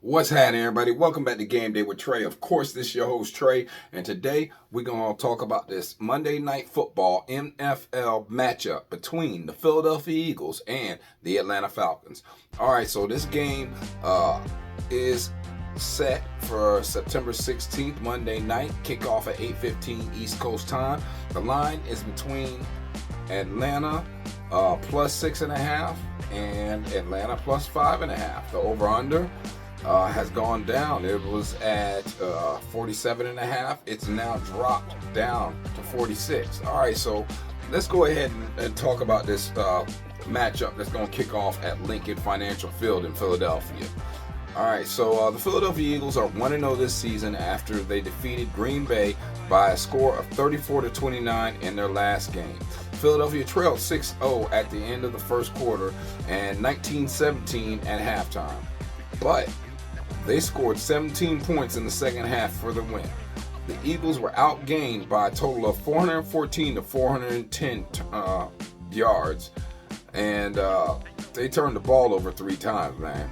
What's happening, everybody? Welcome back to Game Day with Trey. Of course, this is your host, Trey, and today we're going to talk about this Monday Night Football NFL matchup between the Philadelphia Eagles and the Atlanta Falcons. All right, so this game is set for September 16th, Monday night, kickoff at 8:15 East Coast time. The line is between Atlanta plus 6.5 and Atlanta plus 5.5. The over-under has gone down. It was at 47.5. It's now dropped down to 46. All right, so let's go ahead and talk about this matchup that's going to kick off at Lincoln Financial Field in Philadelphia. All right, so the Philadelphia Eagles are 1-0 this season after they defeated Green Bay by a score of 34-29 in their last game. Philadelphia trailed 6-0 at the end of the first quarter and 19-17 at halftime. But they scored 17 points in the second half for the win. The Eagles were outgained by a total of 414 to 410 yards, and they turned the ball over 3 times, man.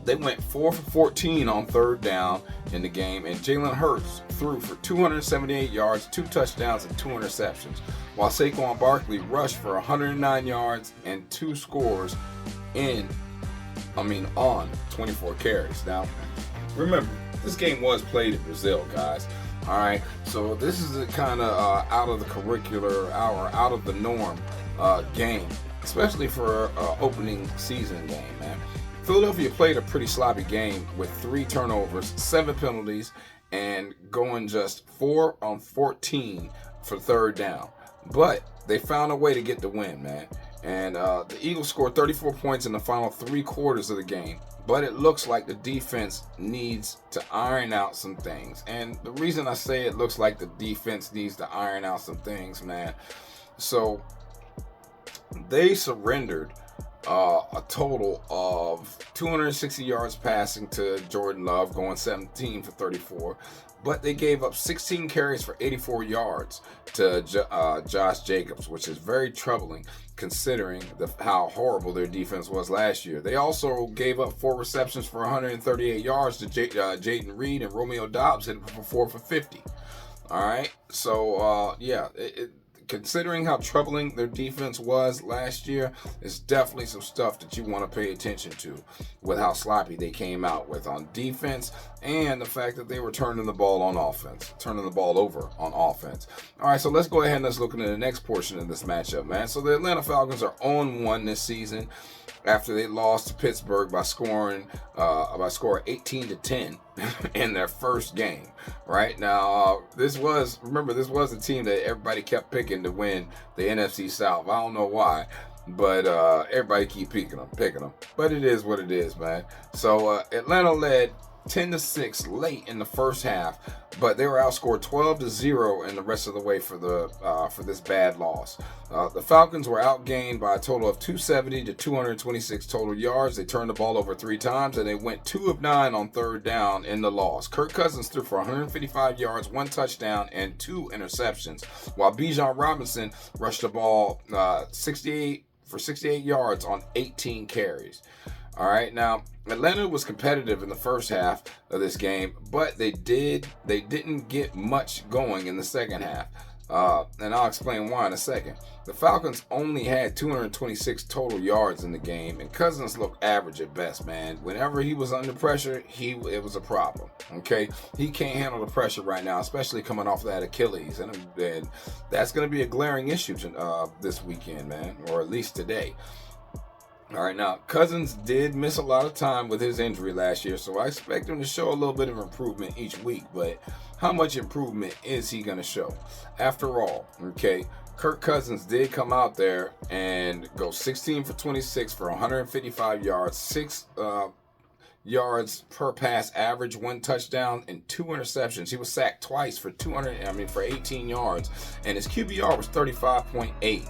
They went 4 for 14 on third down in the game, and Jalen Hurts threw for 278 yards, 2 touchdowns, and 2 interceptions, while Saquon Barkley rushed for 109 yards and 2 scores on 24 carries. Now, remember, this game was played in Brazil, guys. All right, so this is a kind of out of the curricular hour, out of the norm game, especially for opening season game, man. Philadelphia played a pretty sloppy game with 3 turnovers, 7 penalties, and going just 4 on 14 for third down. But they found a way to get the win, man. And the Eagles scored 34 points in the final 3 quarters of the game. But it looks like the defense needs to iron out some things. And the reason I say it looks like the defense needs to iron out some things, man. So they surrendered a total of 260 yards passing to Jordan Love, going 17 for 34. But they gave up 16 carries for 84 yards to Josh Jacobs, which is very troubling considering how horrible their defense was last year. They also gave up 4 receptions for 138 yards to Jayden Reed, and Romeo Doubs hit for 4 for 50. All right, so considering how troubling their defense was last year, it's definitely some stuff that you want to pay attention to with how sloppy they came out with on defense and the fact that they were turning the ball over on offense. All right, so let's go ahead and let's look into the next portion of this matchup, man. So the Atlanta Falcons are 0-1 this season after they lost to Pittsburgh by score 18-10 in their first game. Right now, this was a team that everybody kept picking to win the NFC South. I don't know why, but everybody keep picking them. But it is what it is, man. So Atlanta led 10-6 late in the first half, but they were outscored 12-0 in the rest of the way for this bad loss. The Falcons were outgained by a total of 270 to 226 total yards. They turned the ball over 3 times, and they went 2 of 9 on third down in the loss. Kirk Cousins threw for 155 yards, 1 touchdown, and 2 interceptions, while Bijan Robinson rushed the ball 68 yards on 18 carries. All right, now Atlanta was competitive in the first half of this game, but they didn't get much going in the second half, and I'll explain why in a second. The Falcons only had 226 total yards in the game, and Cousins looked average at best, man. Whenever he was under pressure, it was a problem. Okay, he can't handle the pressure right now, especially coming off that Achilles, and that's going to be a glaring issue this weekend, man, or at least today. All right, now, Cousins did miss a lot of time with his injury last year, so I expect him to show a little bit of improvement each week, but how much improvement is he going to show? After all, okay, Kirk Cousins did come out there and go 16 for 26 for 155 yards, 6 yards per pass average, 1 touchdown, and 2 interceptions. He was sacked twice for 18 yards, and his QBR was 35.8.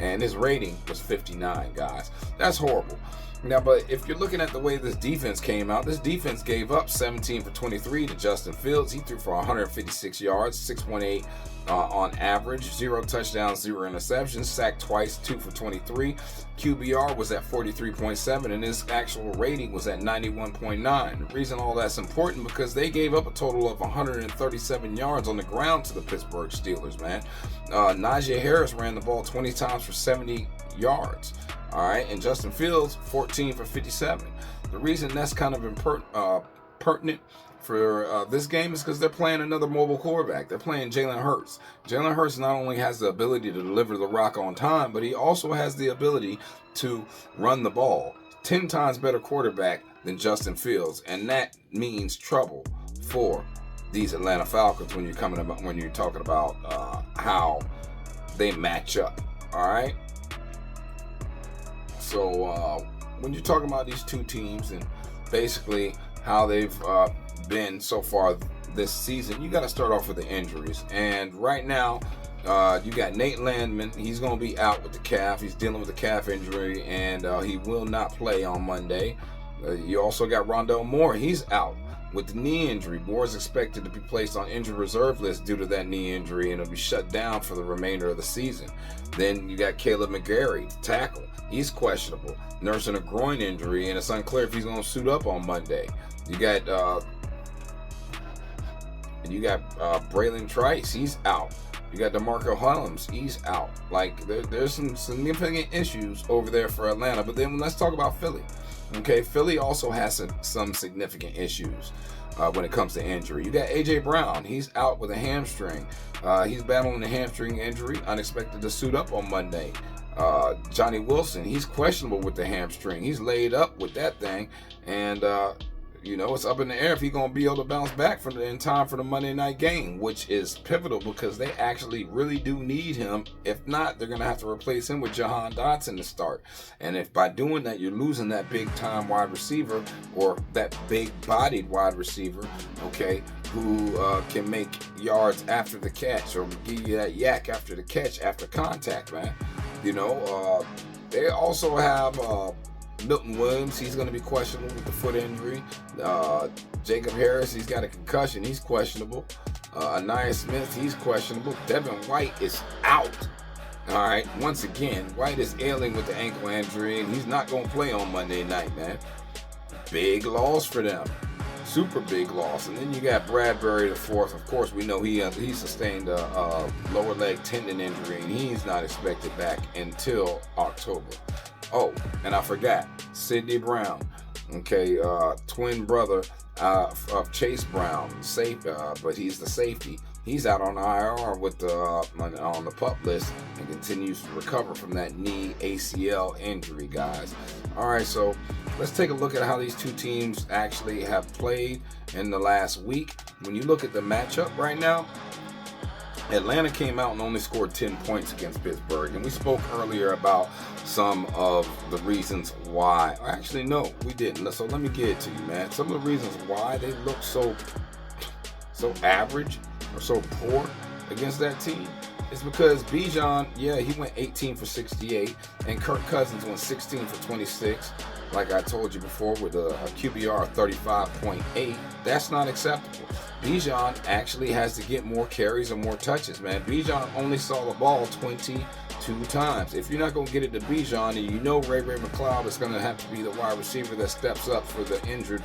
And his rating was 59, guys. That's horrible. Now, but if you're looking at the way this defense came out, this defense gave up 17 for 23 to Justin Fields. He threw for 156 yards, 6.8 on average, 0 touchdowns, 0 interceptions, sacked twice, 2 for 23. QBR was at 43.7, and his actual rating was at 91.9. The reason all that's important because they gave up a total of 137 yards on the ground to the Pittsburgh Steelers, man. Najee Harris ran the ball 20 times for 70 yards. All right, and Justin Fields, 14 for 57. The reason that's kind of pertinent for this game is because they're playing another mobile quarterback. They're playing Jalen Hurts. Jalen Hurts not only has the ability to deliver the rock on time, but he also has the ability to run the ball. 10 times better quarterback than Justin Fields, and that means trouble for these Atlanta Falcons when you're talking about how they match up. All right. So when you're talking about these two teams and basically how they've been so far this season, you got to start off with the injuries. And right now, you got Nate Landman. He's going to be out with the calf. He's dealing with a calf injury, and he will not play on Monday. You also got Rondale Moore. He's out with the knee injury. Moore is expected to be placed on injured reserve list due to that knee injury, and it'll be shut down for the remainder of the season. Then you got Caleb McGarry, tackle. He's questionable, nursing a groin injury, and it's unclear if he's going to suit up on Monday. You got Braylon Trice. He's out. You got DeMarco Hellams. He's out. Like there's some significant issues over there for Atlanta. But then let's talk about Philly. Okay, Philly also has some significant issues when it comes to injury. You got A.J. Brown. He's out with a hamstring. He's battling a hamstring injury, unexpected to suit up on Monday. Johnny Wilson, he's questionable with the hamstring. He's laid up with that thing, and it's up in the air if he's going to be able to bounce back in time for the Monday night game, which is pivotal because they actually really do need him. If not, they're going to have to replace him with Jahan Dotson to start. And if by doing that, you're losing that big-time wide receiver or that big-bodied wide receiver, okay, who can make yards after the catch or give you that yak after the catch, after contact, man. They also have Milton Williams. He's going to be questionable with the foot injury. Jacob Harris, he's got a concussion. He's questionable. Anaya Smith, he's questionable. Devin White is out. All right. Once again, White is ailing with the ankle injury, and he's not going to play on Monday night, man. Big loss for them. Super big loss. And then you got Bradbury the fourth. Of course, we know he sustained a lower leg tendon injury, and he's not expected back until October. Oh, and I forgot, Sidney Brown, okay, twin brother of Chase Brown, but he's the safety. He's out on IR on the PUP list and continues to recover from that knee ACL injury, guys. All right, so let's take a look at how these two teams actually have played in the last week. When you look at the matchup right now, Atlanta came out and only scored 10 points against Pittsburgh, and we spoke earlier about some of the reasons why. Actually, no, we didn't. So let me get it to you, man. Some of the reasons why they look so average or so poor against that team is because Bijan, he went 18 for 68, and Kirk Cousins went 16 for 26. Like I told you before, with a QBR of 35.8, that's not acceptable. Bijan actually has to get more carries and more touches, man. Bijan only saw the ball 22 times. If you're not going to get it to Bijan, and Ray McLeod is going to have to be the wide receiver that steps up for the injured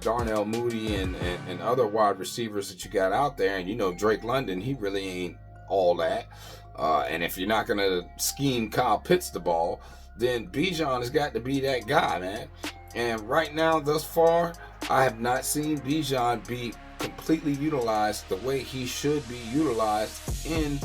Darnell Mooney and other wide receivers that you got out there. And Drake London, he really ain't all that. And if you're not going to scheme Kyle Pitts the ball, then Bijan has got to be that guy, man. And right now, thus far, I have not seen Bijan be completely utilized the way he should be utilized in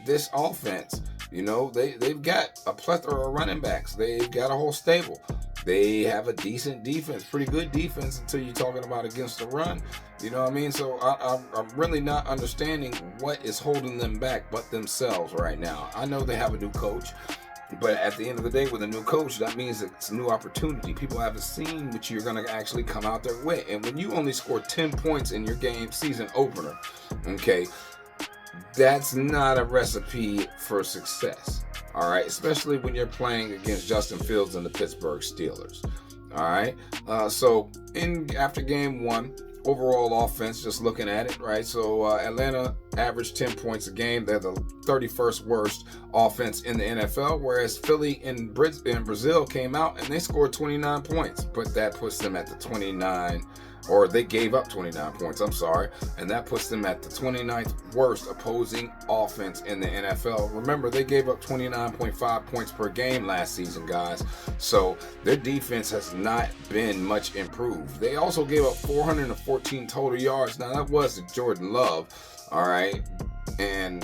this offense. They've got a plethora of running backs. They've got a whole stable. They have a decent defense, pretty good defense until you're talking about against the run. You know what I mean? So I'm really not understanding what is holding them back but themselves right now. I know they have a new coach. But at the end of the day, with a new coach, that means it's a new opportunity. People haven't seen what you're going to actually come out there with. And when you only score 10 points in your game season opener, okay, that's not a recipe for success. All right, especially when you're playing against Justin Fields and the Pittsburgh Steelers. All right, so after game one, overall offense, just looking at it, right? So Atlanta averaged 10 points a game. They're the 31st worst offense in the NFL, whereas Philly in Brazil came out and they scored 29 points, but that puts them at the 29, or they gave up 29 points, I'm sorry, and that puts them at the 29th worst opposing offense in the NFL. Remember, they gave up 29.5 points per game last season, guys, so their defense has not been much improved. They also gave up 414 total yards. Now, that wasn't Jordan Love, all right, and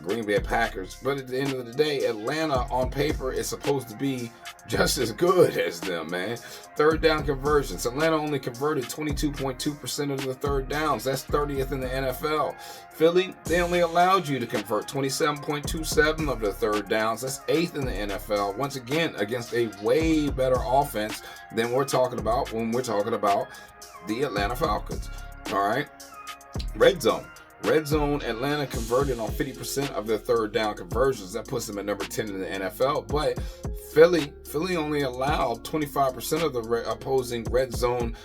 Green Bay Packers, but at the end of the day, Atlanta on paper is supposed to be just as good as them, man. Third down conversions. Atlanta only converted 22.2% of the third downs. That's 30th in the NFL. Philly, they only allowed you to convert 27.27 of the third downs. That's 8th in the NFL. Once again, against a way better offense than we're talking about when we're talking about the Atlanta Falcons. All right. Red zone. Red zone, Atlanta converted on 50% of their third down conversions. That puts them at number 10 in the NFL. But Philly only allowed 25% of the opposing red zone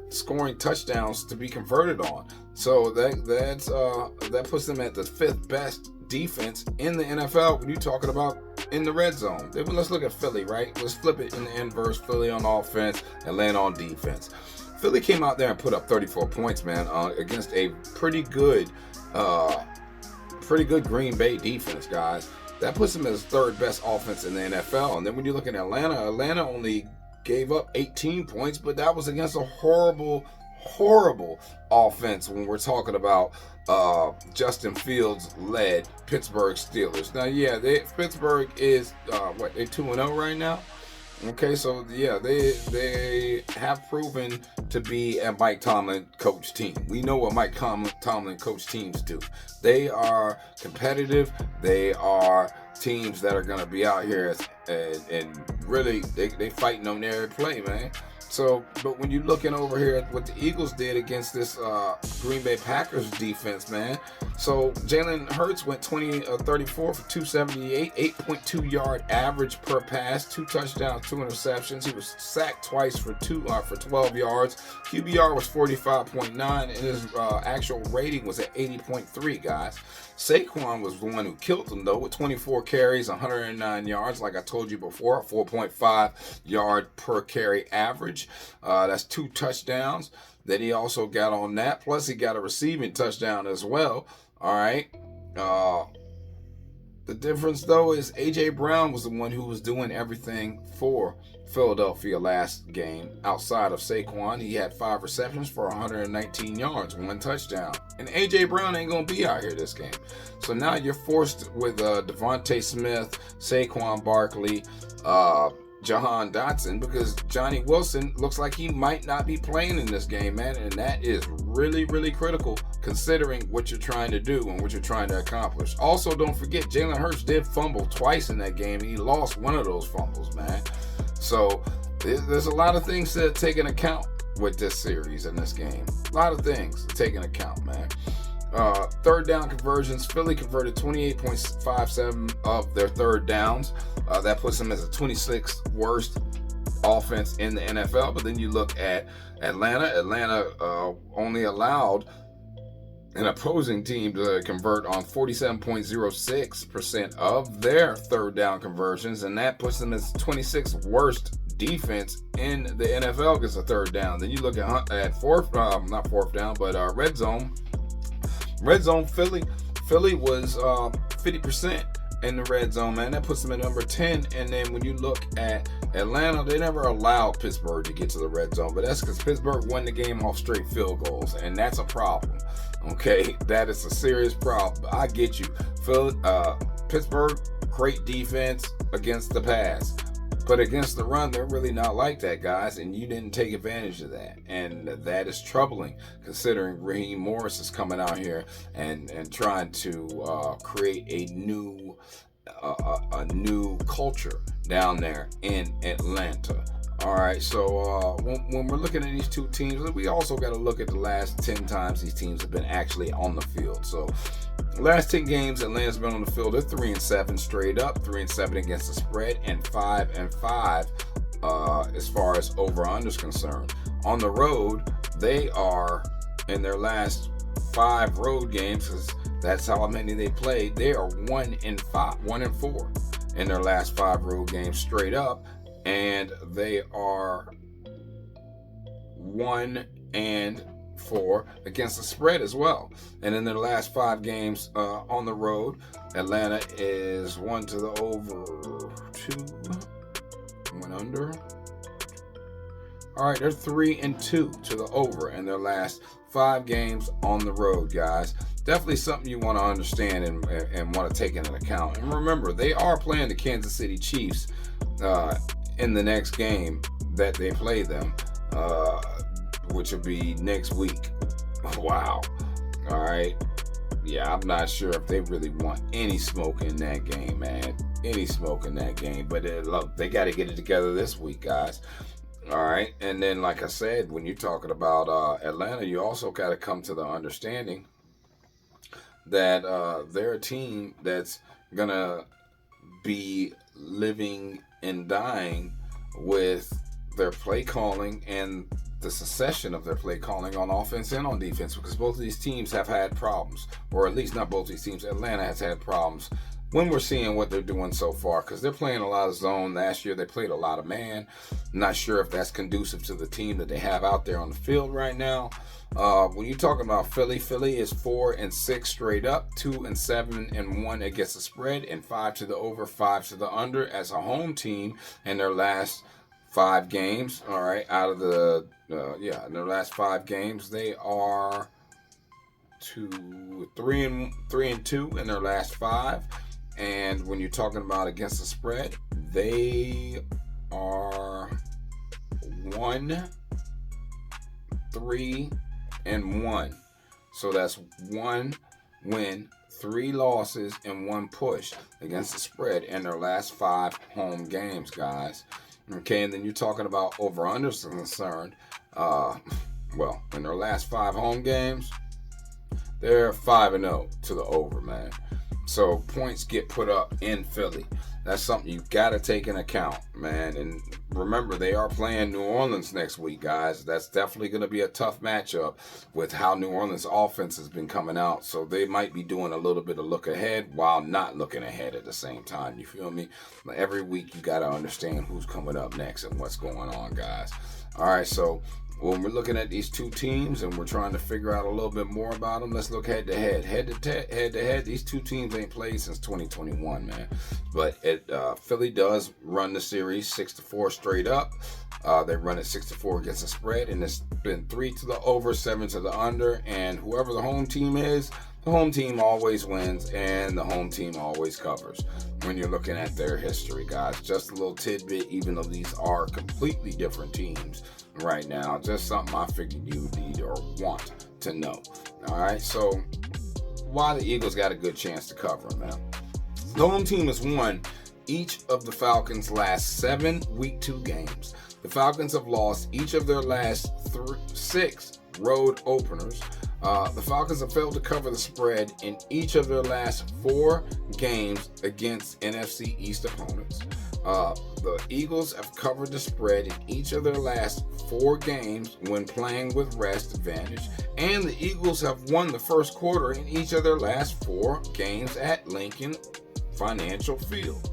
scoring touchdowns to be converted on. So that puts them at the 5th best defense in the NFL when you're talking about in the red zone. Let's look at Philly, right? Let's flip it in the inverse. Philly on offense, Atlanta on defense. Philly came out there and put up 34 points, man, against a pretty good Green Bay defense, guys. That puts them as 3rd best offense in the NFL. And then when you look at Atlanta only gave up 18 points, but that was against a horrible offense when we're talking about Justin Fields-led Pittsburgh Steelers. Now, yeah, Pittsburgh is, they're 2-0 right now? Okay, so yeah, they have proven to be a Mike Tomlin coach team. We know what Mike Tomlin coach teams do. They are competitive. They are teams that are going to be out here and really they fighting on every play, man. So, but when you're looking over here at what the Eagles did against this Green Bay Packers defense, man. So Jalen Hurts went 34 for 278, 8.2 yard average per pass, 2 touchdowns, 2 interceptions. He was sacked twice for 12 yards. QBR was 45.9, and his actual rating was at 80.3, guys. Saquon was the one who killed them, though, with 24 carries, 109 yards. Like I told you before, a 4.5 yard per carry average. That's 2 touchdowns that he also got on that. Plus, he got a receiving touchdown as well. All right. The difference, though, is A.J. Brown was the one who was doing everything for Philadelphia last game. Outside of Saquon, he had 5 receptions for 119 yards, 1 touchdown. And A.J. Brown ain't going to be out here this game. So now you're forced with Devontae Smith, Saquon Barkley, Jahan Dotson, because Johnny Wilson looks like he might not be playing in this game, man. And that is really, really critical considering what you're trying to do and what you're trying to accomplish. Also, don't forget, Jalen Hurts did fumble twice in that game, and he lost one of those fumbles, man. So there's a lot of things to take into account with this series in this game. A lot of things to take into account, man. Third down conversions, Philly converted 28.57 of their third downs. That puts them as the 26th worst offense in the NFL. But then you look at Atlanta. Atlanta only allowed an opposing team to convert on 47.06% of their third down conversions, and that puts them as 26th worst defense in the NFL against a third down. Then you look at red zone. Red zone, Philly was 50% in the red zone, man. That puts them at number 10. And then when you look at Atlanta, they never allowed Pittsburgh to get to the red zone, but that's because Pittsburgh won the game off straight field goals, and that's a problem. Okay, that is a serious problem. I get you. Pittsburgh, great defense against the pass. But against the run, they're really not like that, guys, and you didn't take advantage of that. And that is troubling, considering Raheem Morris is coming out here and trying to create a new culture down there in Atlanta. All right, so when we're looking at these two teams, we also got to look at the last 10 times these teams have been actually on the field. So, last 10 games Atlanta's been on the field, they're 3-7 straight up, 3-7 against the spread, and 5-5 as far as over/under is concerned. On the road, they are in their last 5 road games, because that's how many they played. They are 1-4 in their last 5 road games straight up. And they are 1-4 against the spread as well. And in their last 5 games on the road, Atlanta is 1 to the over, 2, 1 under. All right, they're 3-2 to the over in their last 5 games on the road, guys. Definitely something you want to understand and want to take into account. And remember, they are playing the Kansas City Chiefs in the next game that they play them, which will be next week. Wow. All right. Yeah, I'm not sure if they really want any smoke in that game, man. Any smoke in that game. But look, they got to get it together this week, guys. All right. And then, like I said, when you're talking about Atlanta, you also got to come to the understanding that they're a team that's going to be living and dying with their play calling and the succession of their play calling on offense and on defense, because both of these teams have had problems, or at least not both of these teams. Atlanta has had problems when we're seeing what they're doing so far, because they're playing a lot of zone. Last year they played a lot of man. Not sure if that's conducive to the team that they have out there on the field right now. When you're talking about Philly is 4-6 straight up, 2-7-1 against the spread, and 5 to the over, 5 to the under as a home team in their last 5 games. All right, out of the in their last 5 games, they are 3-2 in their last 5. And when you're talking about against the spread, they are 1-3-1. So that's 1 win, 3 losses, and 1 push against the spread in their last 5 home games, guys. Okay, and then you're talking about over/unders concerned. Well, in their last 5 home games, they're 5-0 to the over, man. So points get put up in Philly. That's something you got to take into account, man. And remember, they are playing New Orleans next week, guys. That's definitely going to be a tough matchup with how New Orleans' offense has been coming out. So they might be doing a little bit of look ahead while not looking ahead at the same time. You feel me? Every week you got to understand who's coming up next and what's going on, guys. All right, so when we're looking at these two teams and we're trying to figure out a little bit more about them, let's look head to head. Head to head, these two teams ain't played since 2021, man. But Philly does run the series 6-4 straight up. They run it 6-4 against the spread, and it's been 3 to the over, 7 to the under. And whoever the home team is, the home team always wins, and the home team always covers when you're looking at their history, guys. Just a little tidbit, even though these are completely different teams right now. Just something I figured you need or want to know. All right, so why the Eagles got a good chance to cover them now? The home team has won each of the Falcons' last 7 Week 2 games. The Falcons have lost each of their last 6 road openers. The Falcons have failed to cover the spread in each of their last 4 games against NFC East opponents. The Eagles have covered the spread in each of their last 4 games when playing with rest advantage, and the Eagles have won the first quarter in each of their last 4 games at Lincoln Financial Field.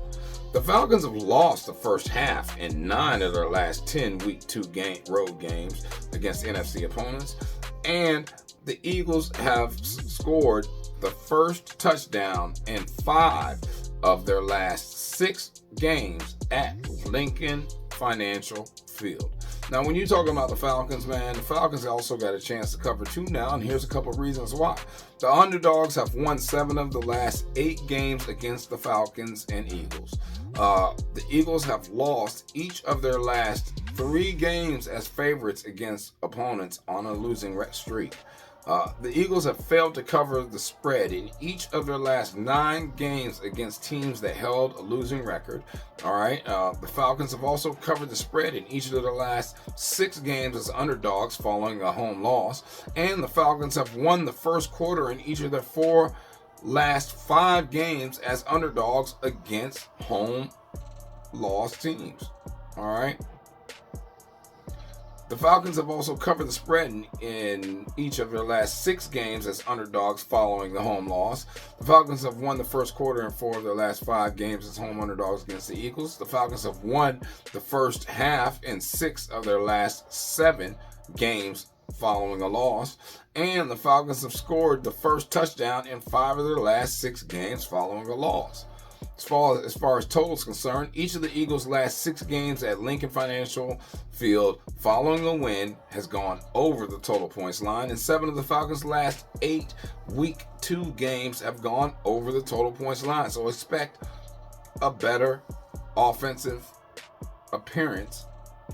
The Falcons have lost the first half in 9 of their last 10 Week 2 road games against NFC opponents, and the Eagles have scored the first touchdown in 5 of their last 6 games at Lincoln Financial Field. Now, when you're talking about the Falcons, man, the Falcons also got a chance to cover 2 now, and here's a couple of reasons why. The underdogs have won 7 of the last 8 games against the Falcons and Eagles. The Eagles have lost each of their last 3 games as favorites against opponents on a losing streak. The Eagles have failed to cover the spread in each of their last 9 games against teams that held a losing record. All right. The Falcons have also covered the spread in each of their last 6 games as underdogs following a home loss. And the Falcons have won the first quarter in each of their last 5 games as underdogs against home loss teams. All right. The Falcons have also covered the spread in each of their last 6 games as underdogs following the home loss. The Falcons have won the first quarter in 4 of their last 5 games as home underdogs against the Eagles. The Falcons have won the first half in 6 of their last 7 games following a loss. And the Falcons have scored the first touchdown in 5 of their last 6 games following a loss. As far as totals concerned, each of the Eagles' last 6 games at Lincoln Financial Field following a win has gone over the total points line, and 7 of the Falcons' last 8 Week 2 games have gone over the total points line. So expect a better offensive appearance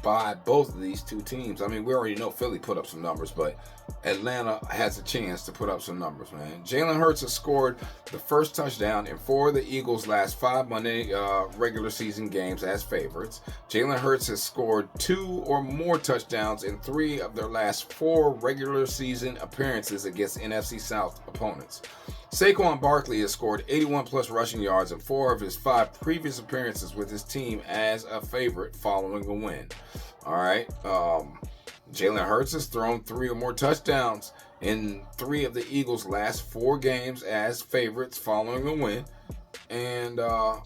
by both of these two teams. I mean, we already know Philly put up some numbers, but Atlanta has a chance to put up some numbers, man. Jalen Hurts has scored the first touchdown in 4 of the Eagles' last 5 Monday regular season games as favorites. Jalen Hurts has scored 2 or more touchdowns in 3 of their last 4 regular season appearances against NFC South opponents. Saquon Barkley has scored 81-plus rushing yards in 4 of his 5 previous appearances with his team as a favorite following a win. All right. Jalen Hurts has thrown 3 or more touchdowns in 3 of the Eagles' last 4 games as favorites following a win. And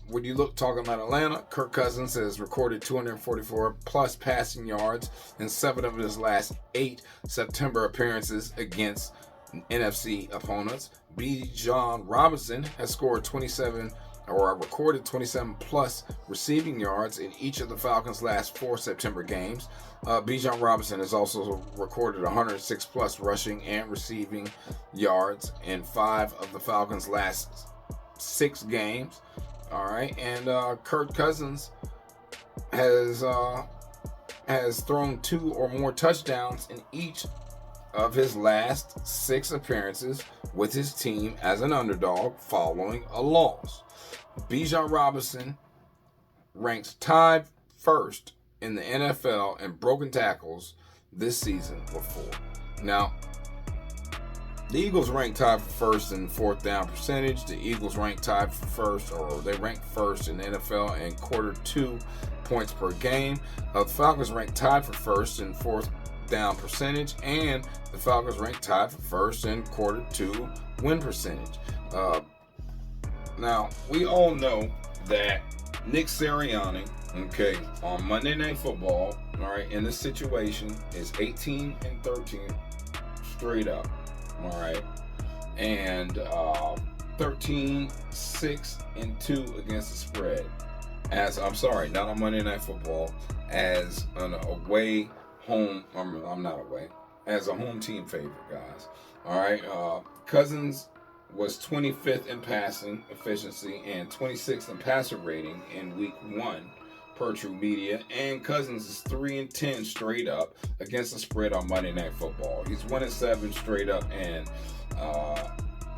when you talking about Atlanta, Kirk Cousins has recorded 244-plus passing yards in 7 of his last 8 September appearances against NFC opponents. Bijan Robinson has scored recorded 27-plus receiving yards in each of the Falcons' last 4 September games. Bijan Robinson has also recorded 106-plus rushing and receiving yards in 5 of the Falcons' last 6 games. All right, and Kirk Cousins has thrown 2 or more touchdowns in each of his last 6 appearances with his team as an underdog following a loss. Bijan Robinson ranks tied first in the NFL in broken tackles this season with 4. Now, the Eagles rank tied for first in 4th down percentage. The Eagles rank tied for first, or they rank first in the NFL in quarter 2 points per game. The Falcons rank tied for first in 4th down percentage, and the Falcons rank tied for first in quarter 2 win percentage. Now, we all know that Nick Sirianni, on Monday Night Football, all right, in this situation is 18-13 straight up, all right, and 13-6-2 against the spread. Not on Monday Night Football, as an away home. I'm not away, as a home team favorite, guys. All right, Cousins was 25th in passing efficiency and 26th in passer rating in week 1 per True Media, and Cousins is 3-10 straight up against the spread on Monday Night Football. He's 1-7 straight up and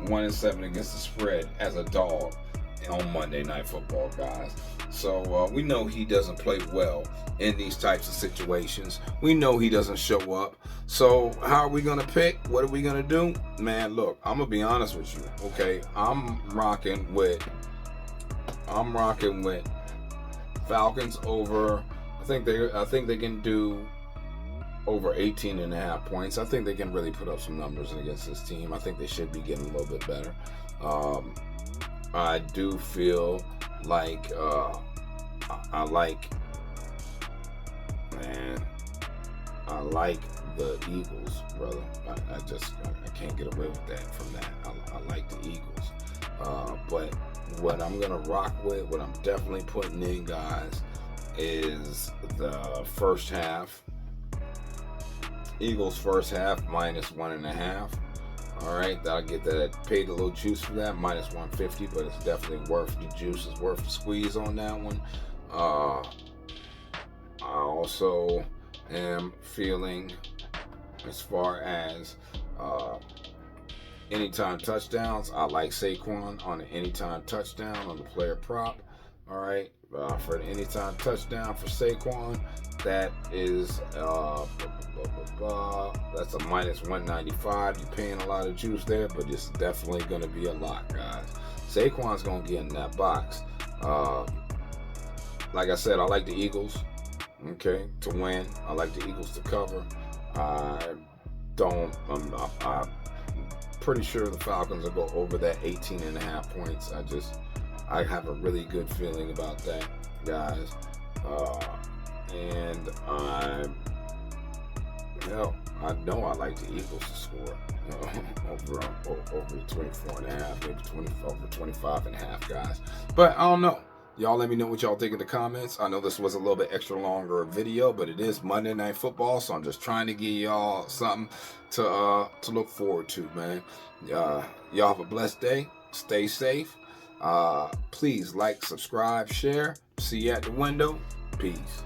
1-7 against the spread as a dog on Monday Night Football, guys. So we know he doesn't play well in these types of situations. We know he doesn't show up. So how are we going to pick? What are we going to do? Man, look, I'm going to be honest with you, okay? I'm rocking with Falcons over. I think they can do over 18.5 points. I think they can really put up some numbers against this team. I think they should be getting a little bit better. I do feel like I like the Eagles, brother. I can't get away with that from that. I like the Eagles. But what I'm going to rock with, what I'm definitely putting in, guys, is the first half. Eagles first half -1.5. All right, that'll get that. Paid a little juice for that, -150, but it's definitely worth the juice. It's worth the squeeze on that one. I also am feeling, as far as anytime touchdowns, I like Saquon on the anytime touchdown on the player prop. All right, for the anytime touchdown for Saquon, that is that's a minus 195. You're paying a lot of juice there, but it's definitely going to be a lot, guys. Saquon's going to get in that box. Like I said, I like the Eagles, okay, to win. I like the Eagles to cover. I'm pretty sure the Falcons will go over that 18.5 points. I have a really good feeling about that, guys. And I know I like the Eagles to score over 24.5, maybe over 25.5, guys. But I don't know. Y'all let me know what y'all think in the comments. I know this was a little bit extra longer video, but it is Monday Night Football, so I'm just trying to give y'all something to look forward to, man. Y'all have a blessed day. Stay safe. Please like, subscribe, share. See you at the window. Peace.